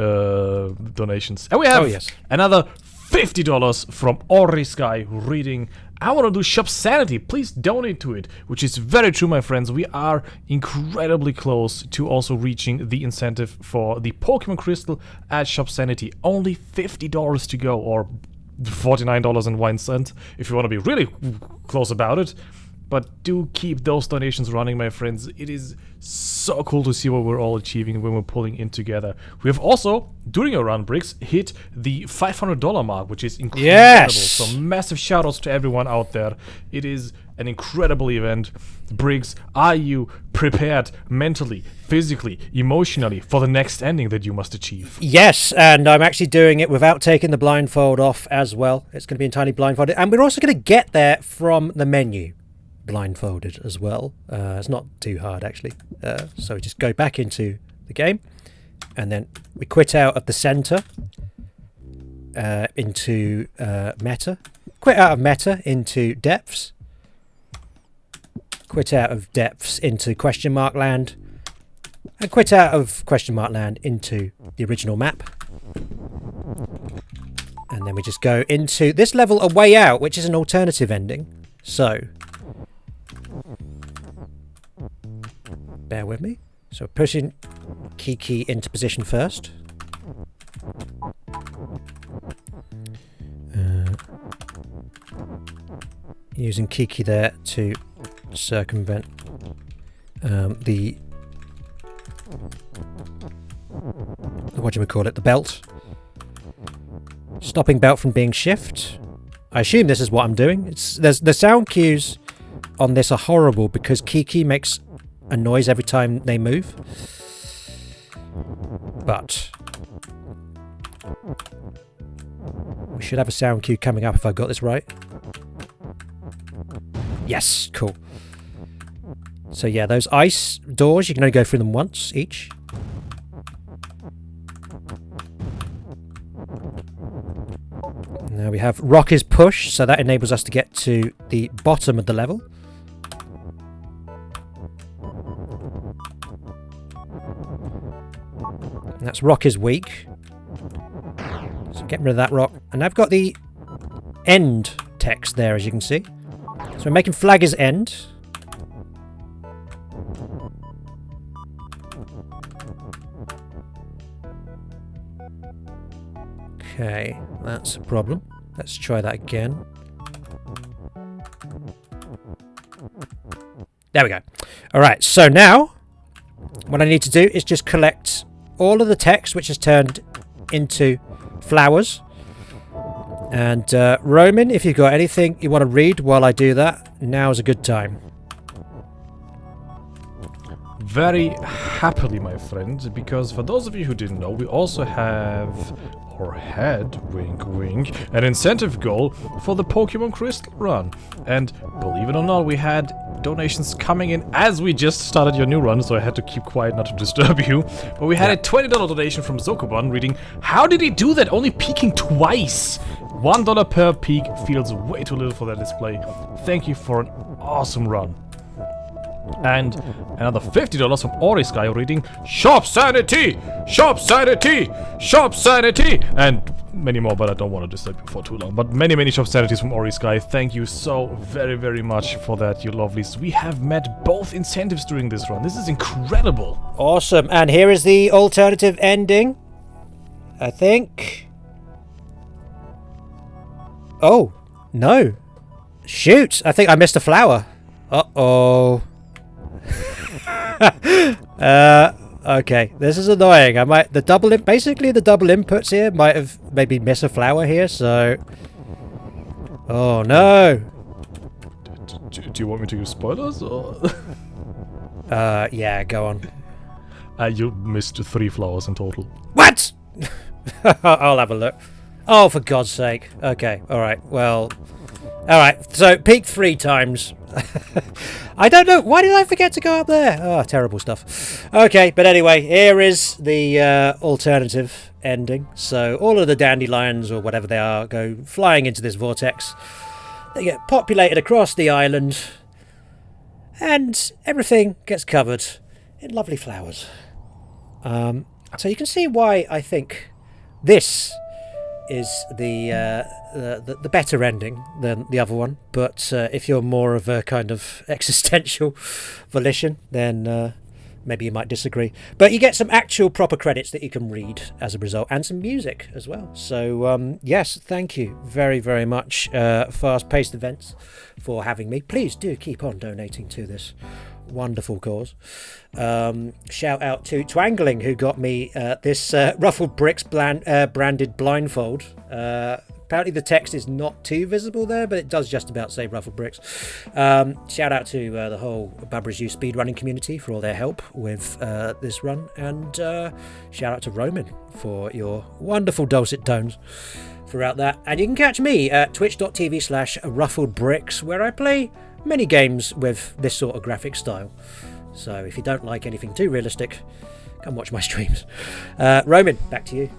donations. And we have another $50 from Ori Sky reading I want to do Shop Sanity. Please donate to it, which is very true, my friends. We are incredibly close to also reaching the incentive for the Pokemon Crystal at Shop Sanity. Only $50 to go, or $49.01 if you want to be really close about it. But do keep those donations running, my friends. It is so cool to see what we're all achieving when we're pulling in together. We have also, during our run, Bricks, hit the $500 mark, which is incredible. Yes! So massive shoutouts to everyone out there. It is an incredible event. Briggs, are you prepared mentally, physically, emotionally for the next ending that you must achieve? Yes, and I'm actually doing it without taking the blindfold off as well. It's going to be entirely blindfolded. And we're also going to get there from the menu. Blindfolded as well. It's not too hard actually. So we just go back into the game and then we quit out of the center into meta. Quit out of meta into depths. Quit out of depths into question mark land. And quit out of question mark land into the original map. And then we just go into this level A Way Out, which is an alternative ending. So, bear with me. So pushing Kiki into position first. Using Kiki there to circumvent the the belt. Stopping belt from being shift. I assume this is what I'm doing. The sound cues on this are horrible because Kiki makes a noise every time they move. But we should have a sound cue coming up if I got this right. Yes, cool. So yeah, those ice doors, you can only go through them once each. Now we have rock is push, so that enables us to get to the bottom of the level. And that's rock is weak. So getting rid of that rock. And I've got the end text there, as you can see. So we're making flag is end. Okay, that's a problem. Let's try that again. There we go. Alright, so now what I need to do is just collect all of the text which is turned into flowers. And Roman, if you've got anything you want to read while I do that, now is a good time. Very happily, my friend, because for those of you who didn't know, we also have, or had, wink wink, an incentive goal for the Pokemon Crystal run. And believe it or not, we had donations coming in as we just started your new run, so I had to keep quiet not to disturb you. But we had a $20 donation from Zokobon reading, "How did he do that? Only peeking twice! $1 per peek feels way too little for that display. Thank you for an awesome run." And another $50 from Ori Sky reading, "Shop sanity! Shop sanity! Shop sanity!" And many more, but I don't want to disturb you for too long. But many shop sanities from Ori Sky. Thank you so very much for that, you lovelies. We have met both incentives during this run. This is incredible. Awesome. And here is the alternative ending, I think. Oh, no. Shoot, I think I missed a flower. Uh-oh. Okay, this is annoying. Basically the double inputs here might have maybe missed a flower here, so... Oh, no. Do you want me to use spoilers, or...? Yeah, go on. You missed 3 flowers in total. What?! I'll have a look. Oh, for God's sake. Okay, alright, well... Alright, so peak 3 times. I don't know. Why did I forget to go up there? Oh, terrible stuff. Okay, but anyway, here is the alternative ending. So all of the dandelions, or whatever they are, go flying into this vortex. They get populated across the island. And everything gets covered in lovely flowers. So you can see why I think this is the better ending than the other one, but if you're more of a kind of existential volition, then maybe you might disagree. But you get some actual proper credits that you can read as a result, and some music as well. So yes, thank you very much, Fast-Paced Events, for having me. Please do keep on donating to this wonderful cause. Shout out to Twangling, who got me this RuffledBricks branded blindfold. Apparently the text is not too visible there, but it does just about say RuffledBricks. Shout out to the whole Barbara's You speedrunning community for all their help with this run, and shout out to Roman for your wonderful dulcet tones throughout that. And you can catch me at twitch.tv/RuffledBricks, where I play many games with this sort of graphic style. So if you don't like anything too realistic, come watch my streams. Roman, back to you.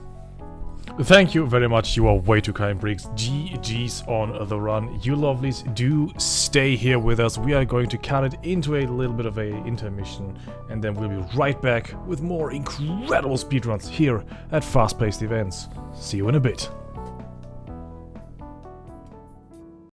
Thank you very much. You are way too kind, Briggs. GG's on the run. You lovelies, do stay here with us. We are going to cut it into a little bit of a intermission, and then we'll be right back with more incredible speedruns here at Fast-Paced Events. See you in a bit.